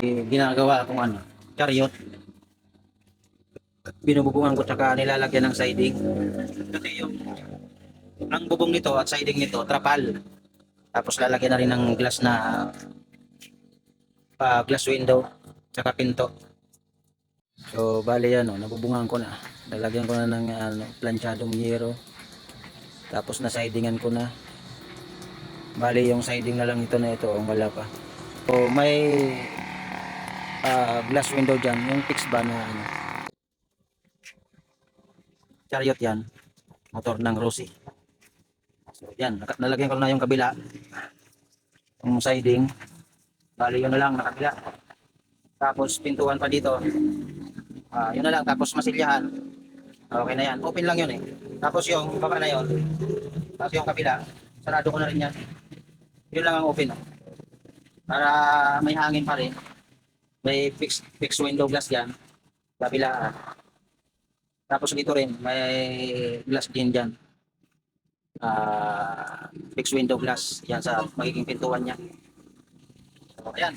ginagawa kung ano, chariot. Binububungan ko tsaka nilalagyan ng siding. Kasi yung ang bubong nito at siding nito trapal. Tapos lalagyan na rin ng glass na glass window tsaka pinto. So bali yan, nabubungan ko na. Lalagyan ko na ng planchadong yero. Tapos na sidingan ko na. Bali yung siding na lang ito na ito, wala pa. So may glass window dyan, yung fixed ba na chariot yan, motor ng Rossi. So yan, nalagyan ko na yung kabila, yung siding. Bali yun na lang nakabila. Tapos pintuan pa dito. Yun na lang, tapos masilyahan. Okay na yan, open lang yun eh. Tapos yung baba na yun, tapos yung kabila, sarado ko na rin yan. Yun lang ang open. Para may hangin pa rin. May fixed window glass yan. Kabila. Tapos dito rin, may glass din dyan. Fixed window glass yan sa magiging pintuan niya. So, ayan.